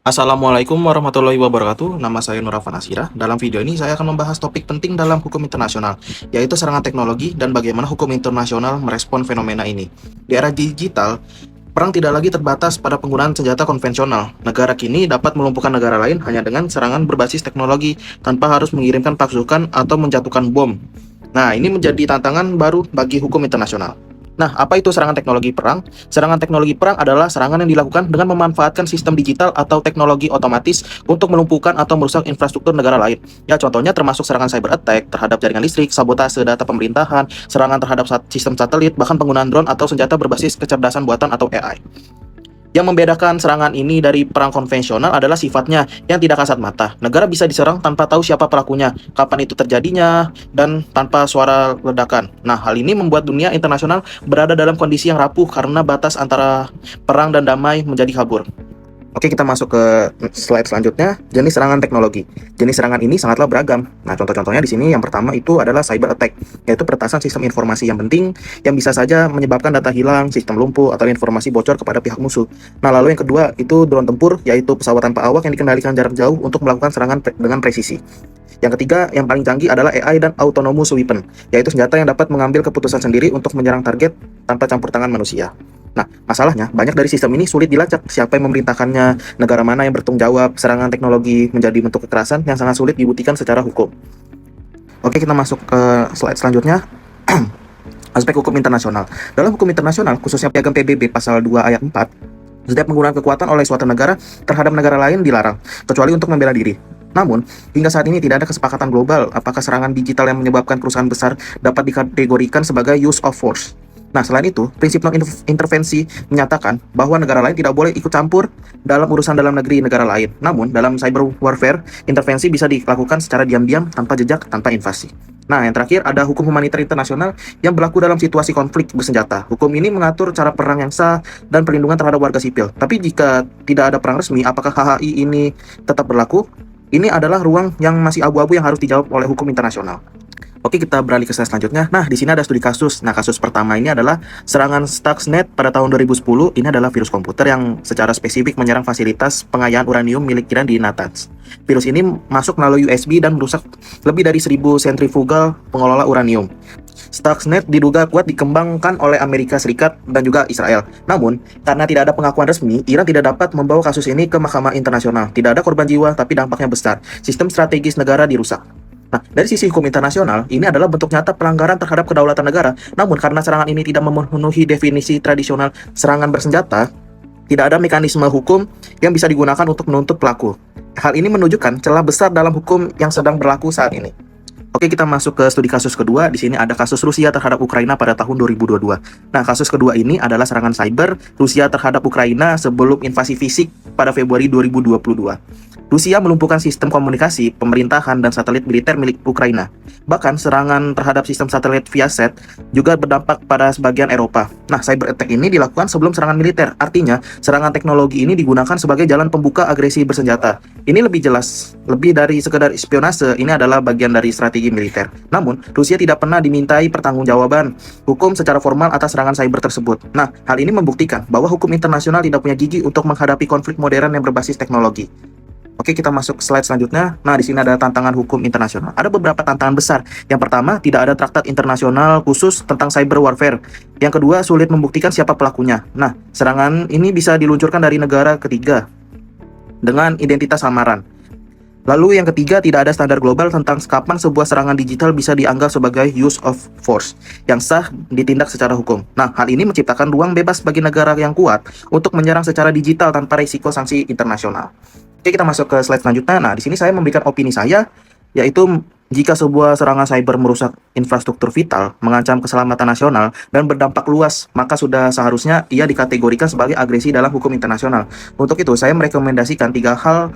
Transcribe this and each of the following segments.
Assalamualaikum warahmatullahi wabarakatuh. Nama saya Nurafan Asira. Dalam video ini saya akan membahas topik penting dalam hukum internasional, yaitu serangan teknologi dan bagaimana hukum internasional merespon fenomena ini. Di era digital, perang tidak lagi terbatas pada penggunaan senjata konvensional. Negara kini dapat melumpuhkan negara lain hanya dengan serangan berbasis teknologi tanpa harus mengirimkan pasukan atau menjatuhkan bom. Nah, ini menjadi tantangan baru bagi hukum internasional. Nah, apa itu serangan teknologi perang? Serangan teknologi perang adalah serangan yang dilakukan dengan memanfaatkan sistem digital atau teknologi otomatis untuk melumpuhkan atau merusak infrastruktur negara lain. Ya, contohnya termasuk serangan cyber attack terhadap jaringan listrik, sabotase data pemerintahan, serangan terhadap sistem satelit, bahkan penggunaan drone atau senjata berbasis kecerdasan buatan atau AI. Yang membedakan serangan ini dari perang konvensional adalah sifatnya yang tidak kasat mata. Negara bisa diserang tanpa tahu siapa pelakunya, kapan itu terjadinya, dan tanpa suara ledakan. Nah, hal ini membuat dunia internasional berada dalam kondisi yang rapuh karena batas antara perang dan damai menjadi kabur. Oke, kita masuk ke slide selanjutnya, jenis serangan teknologi. Jenis serangan ini sangatlah beragam. Nah, contoh-contohnya di sini yang pertama itu adalah cyber attack, yaitu peretasan sistem informasi yang penting yang bisa saja menyebabkan data hilang, sistem lumpuh, atau informasi bocor kepada pihak musuh. Nah, lalu yang kedua itu drone tempur, yaitu pesawat tanpa awak yang dikendalikan jarak jauh untuk melakukan serangan dengan presisi. Yang ketiga, yang paling canggih adalah AI dan autonomous weapon, yaitu senjata yang dapat mengambil keputusan sendiri untuk menyerang target tanpa campur tangan manusia. Nah, masalahnya, banyak dari sistem ini sulit dilacak siapa yang memerintahkannya, negara mana yang bertanggung jawab, serangan teknologi menjadi bentuk kekerasan yang sangat sulit dibuktikan secara hukum. Oke, kita masuk ke slide selanjutnya. Aspek hukum internasional. Dalam hukum internasional, khususnya Piagam PBB pasal 2 ayat 4, setiap penggunaan kekuatan oleh suatu negara terhadap negara lain dilarang, kecuali untuk membela diri. Namun, hingga saat ini tidak ada kesepakatan global apakah serangan digital yang menyebabkan kerusakan besar dapat dikategorikan sebagai use of force. Nah, selain itu, prinsip non-intervensi menyatakan bahwa negara lain tidak boleh ikut campur dalam urusan dalam negeri negara lain. Namun, dalam cyber warfare, intervensi bisa dilakukan secara diam-diam, tanpa jejak, tanpa invasi. Nah, yang terakhir ada hukum humaniter internasional yang berlaku dalam situasi konflik bersenjata. Hukum ini mengatur cara perang yang sah dan perlindungan terhadap warga sipil. Tapi jika tidak ada perang resmi, apakah HHI ini tetap berlaku? Ini adalah ruang yang masih abu-abu yang harus dijawab oleh hukum internasional. Oke, kita beralih ke slide selanjutnya. Nah, di sini ada studi kasus. Nah, kasus pertama ini adalah serangan Stuxnet pada tahun 2010. Ini adalah virus komputer yang secara spesifik menyerang fasilitas pengayaan uranium milik Iran di Natanz. Virus ini masuk melalui USB dan merusak lebih dari 1.000 sentrifugal pengelola uranium. Stuxnet diduga kuat dikembangkan oleh Amerika Serikat dan juga Israel. Namun, karena tidak ada pengakuan resmi, Iran tidak dapat membawa kasus ini ke mahkamah internasional. Tidak ada korban jiwa, tapi dampaknya besar. Sistem strategis negara dirusak. Nah, dari sisi hukum internasional, ini adalah bentuk nyata pelanggaran terhadap kedaulatan negara. Namun, karena serangan ini tidak memenuhi definisi tradisional serangan bersenjata, tidak ada mekanisme hukum yang bisa digunakan untuk menuntut pelaku. Hal ini menunjukkan celah besar dalam hukum yang sedang berlaku saat ini. Oke, kita masuk ke studi kasus kedua. Di sini ada kasus Rusia terhadap Ukraina pada tahun 2022. Nah, kasus kedua ini adalah serangan cyber Rusia terhadap Ukraina sebelum invasi fisik pada Februari 2022. Rusia melumpuhkan sistem komunikasi, pemerintahan, dan satelit militer milik Ukraina. Bahkan serangan terhadap sistem satelit Viasat juga berdampak pada sebagian Eropa. Nah, cyber attack ini dilakukan sebelum serangan militer. Artinya, serangan teknologi ini digunakan sebagai jalan pembuka agresi bersenjata. Ini lebih jelas, lebih dari sekedar spionase, ini adalah bagian dari strategi militer. Namun, Rusia tidak pernah dimintai pertanggungjawaban hukum secara formal atas serangan cyber tersebut. Nah, hal ini membuktikan bahwa hukum internasional tidak punya gigi untuk menghadapi konflik modern yang berbasis teknologi. Oke, kita masuk slide selanjutnya. Nah, di sini ada tantangan hukum internasional. Ada beberapa tantangan besar. Yang pertama, tidak ada traktat internasional khusus tentang cyber warfare. Yang kedua, sulit membuktikan siapa pelakunya. Nah, serangan ini bisa diluncurkan dari negara ketiga dengan identitas samaran. Lalu yang ketiga, tidak ada standar global tentang kapan sebuah serangan digital bisa dianggap sebagai use of force yang sah ditindak secara hukum. Nah, hal ini menciptakan ruang bebas bagi negara yang kuat untuk menyerang secara digital tanpa risiko sanksi internasional. Oke, kita masuk ke slide selanjutnya. Nah, di sini saya memberikan opini saya, yaitu jika sebuah serangan cyber merusak infrastruktur vital, mengancam keselamatan nasional, dan berdampak luas, maka sudah seharusnya ia dikategorikan sebagai agresi dalam hukum internasional. Untuk itu, saya merekomendasikan 3 hal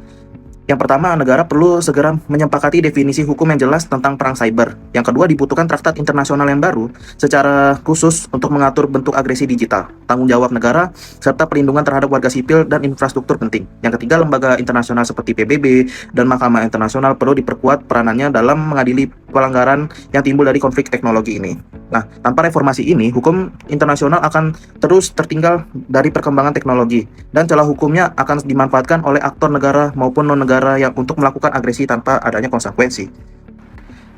Yang pertama, negara perlu segera menyepakati definisi hukum yang jelas tentang perang cyber. Yang kedua, dibutuhkan traktat internasional yang baru secara khusus untuk mengatur bentuk agresi digital, tanggung jawab negara, serta perlindungan terhadap warga sipil dan infrastruktur penting. Yang ketiga, lembaga internasional seperti PBB dan Mahkamah Internasional perlu diperkuat peranannya dalam mengadili pelanggaran yang timbul dari konflik teknologi ini. Nah, tanpa reformasi ini, hukum internasional akan terus tertinggal dari perkembangan teknologi, dan celah hukumnya akan dimanfaatkan oleh aktor negara maupun non-negara yang untuk melakukan agresi tanpa adanya konsekuensi.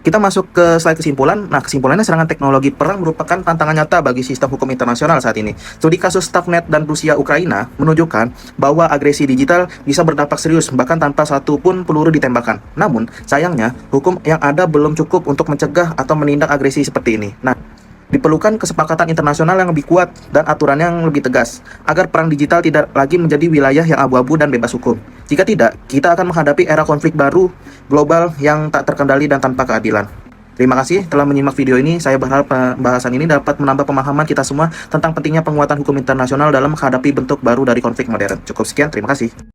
Kita masuk ke slide kesimpulan. Nah, kesimpulannya serangan teknologi perang merupakan tantangan nyata bagi sistem hukum internasional saat ini. Studi kasus Stuxnet dan Rusia-Ukraina menunjukkan bahwa agresi digital bisa berdampak serius, bahkan tanpa satu pun peluru ditembakkan. Namun, sayangnya, hukum yang ada belum cukup untuk mencegah atau menindak agresi seperti ini. Nah, diperlukan kesepakatan internasional yang lebih kuat dan aturan yang lebih tegas, agar perang digital tidak lagi menjadi wilayah yang abu-abu dan bebas hukum. Jika tidak, kita akan menghadapi era konflik baru global yang tak terkendali dan tanpa keadilan. Terima kasih telah menyimak video ini. Saya berharap pembahasan ini dapat menambah pemahaman kita semua tentang pentingnya penguatan hukum internasional dalam menghadapi bentuk baru dari konflik modern. Cukup sekian, terima kasih.